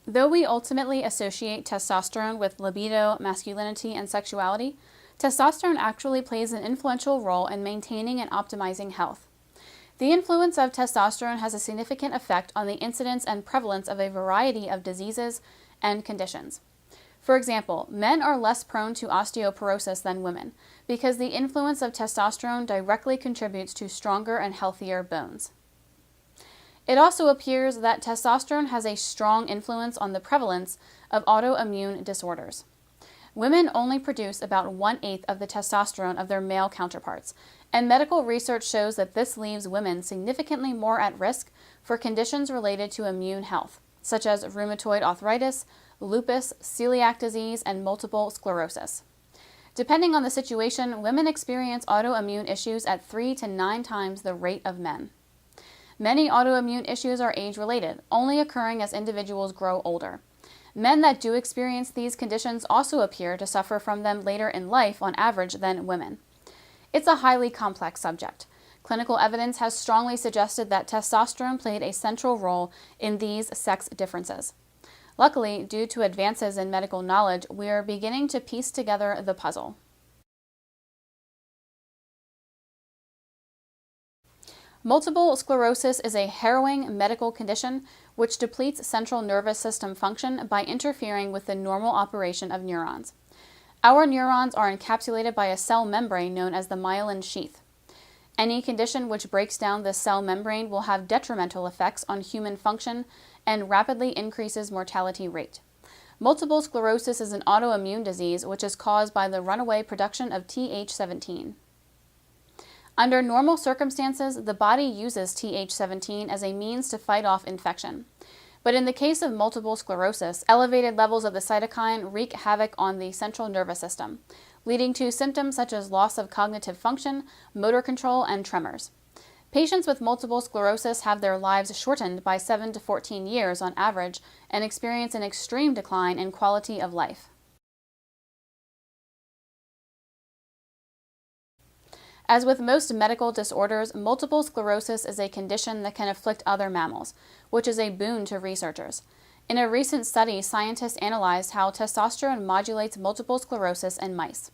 Though we ultimately associate testosterone with libido, masculinity, and sexuality, testosterone actually plays an influential role in maintaining and optimizing health. The influence of testosterone has a significant effect on the incidence and prevalence of a variety of diseases and conditions. For example, men are less prone to osteoporosis than women because the influence of testosterone directly contributes to stronger and healthier bones. It also appears that testosterone has a strong influence on the prevalence of autoimmune disorders. Women only produce about 1/8 of the testosterone of their male counterparts, and medical research shows that this leaves women significantly more at risk for conditions related to immune health, such as rheumatoid arthritis, lupus, celiac disease, and multiple sclerosis. Depending on the situation, women experience autoimmune issues at 3 to 9 times the rate of men. Many autoimmune issues are age-related, only occurring as individuals grow older. Men that do experience these conditions also appear to suffer from them later in life on average than women. It's a highly complex subject. Clinical evidence has strongly suggested that testosterone played a central role in these sex differences. Luckily, due to advances in medical knowledge, we are beginning to piece together the puzzle. Multiple sclerosis is a harrowing medical condition which depletes central nervous system function by interfering with the normal operation of neurons. Our neurons are encapsulated by a cell membrane known as the myelin sheath. Any condition which breaks down this cell membrane will have detrimental effects on human function and rapidly increases mortality rate. Multiple sclerosis is an autoimmune disease which is caused by the runaway production of Th17. Under normal circumstances, the body uses Th17 as a means to fight off infection. But in the case of multiple sclerosis, elevated levels of the cytokine wreak havoc on the central nervous system, leading to symptoms such as loss of cognitive function, motor control, and tremors. Patients with multiple sclerosis have their lives shortened by 7 to 14 years on average and experience an extreme decline in quality of life. As with most medical disorders, multiple sclerosis is a condition that can afflict other mammals, which is a boon to researchers. In a recent study, scientists analyzed how testosterone modulates multiple sclerosis in mice.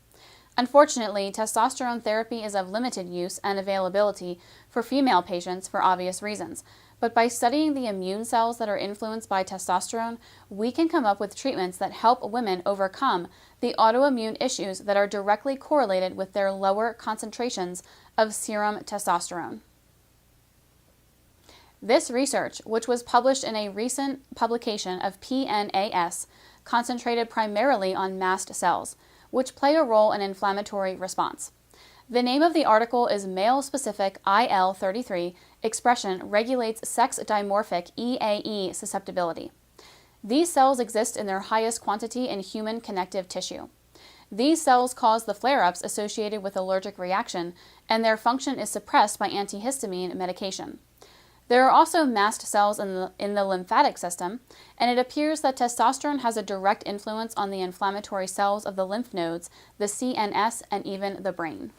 Unfortunately, testosterone therapy is of limited use and availability for female patients for obvious reasons. But by studying the immune cells that are influenced by testosterone, we can come up with treatments that help women overcome the autoimmune issues that are directly correlated with their lower concentrations of serum testosterone. This research, which was published in a recent publication of PNAS, concentrated primarily on mast cells, which play a role in inflammatory response. The name of the article is Male-Specific IL-33 Expression Regulates Sex-Dimorphic EAE Susceptibility. These cells exist in their highest quantity in human connective tissue. These cells cause the flare-ups associated with allergic reaction, and their function is suppressed by antihistamine medication. There are also mast cells in the lymphatic system, and it appears that testosterone has a direct influence on the inflammatory cells of the lymph nodes, the CNS, and even the brain.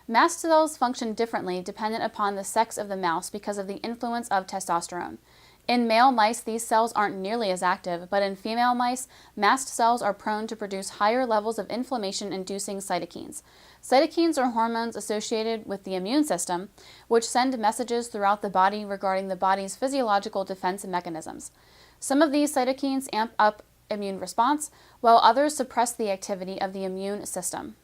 Mast cells function differently dependent upon the sex of the mouse because of the influence of testosterone. In male mice, these cells aren't nearly as active, but in female mice, mast cells are prone to produce higher levels of inflammation-inducing cytokines. Cytokines are hormones associated with the immune system, which send messages throughout the body regarding the body's physiological defense mechanisms. Some of these cytokines amp up immune response, while others suppress the activity of the immune system.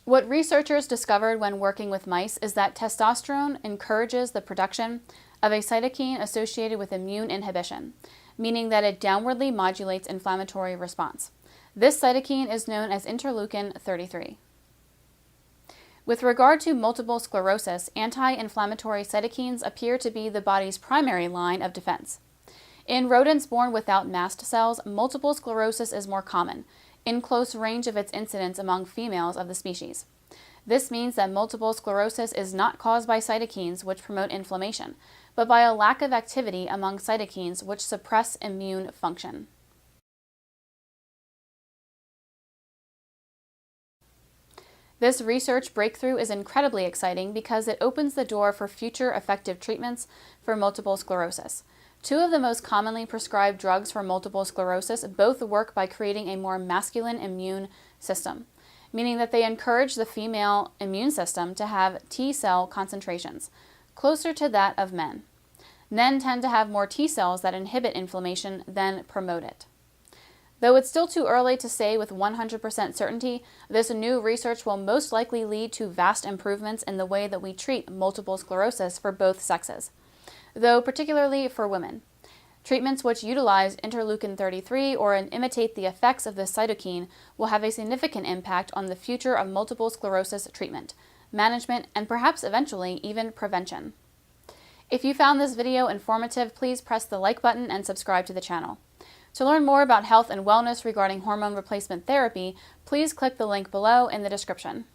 What researchers discovered when working with mice is that testosterone encourages the production of a cytokine associated with immune inhibition, meaning that it downwardly modulates inflammatory response. This cytokine is known as interleukin-33. With regard to multiple sclerosis, anti-inflammatory cytokines appear to be the body's primary line of defense. In rodents born without mast cells, multiple sclerosis is more common, in close range of its incidence among females of the species. This means that multiple sclerosis is not caused by cytokines which promote inflammation, but by a lack of activity among cytokines which suppress immune function. This research breakthrough is incredibly exciting because it opens the door for future effective treatments for multiple sclerosis. Two of the most commonly prescribed drugs for multiple sclerosis both work by creating a more masculine immune system, meaning that they encourage the female immune system to have T cell concentrations closer to that of men. Men tend to have more T cells that inhibit inflammation than promote it. Though it's still too early to say with 100% certainty, this new research will most likely lead to vast improvements in the way that we treat multiple sclerosis for both sexes, though particularly for women. Treatments which utilize interleukin-33 or imitate the effects of this cytokine will have a significant impact on the future of multiple sclerosis treatment, management, and perhaps eventually even prevention. If you found this video informative, please press the like button and subscribe to the channel. To learn more about health and wellness regarding hormone replacement therapy, please click the link below in the description.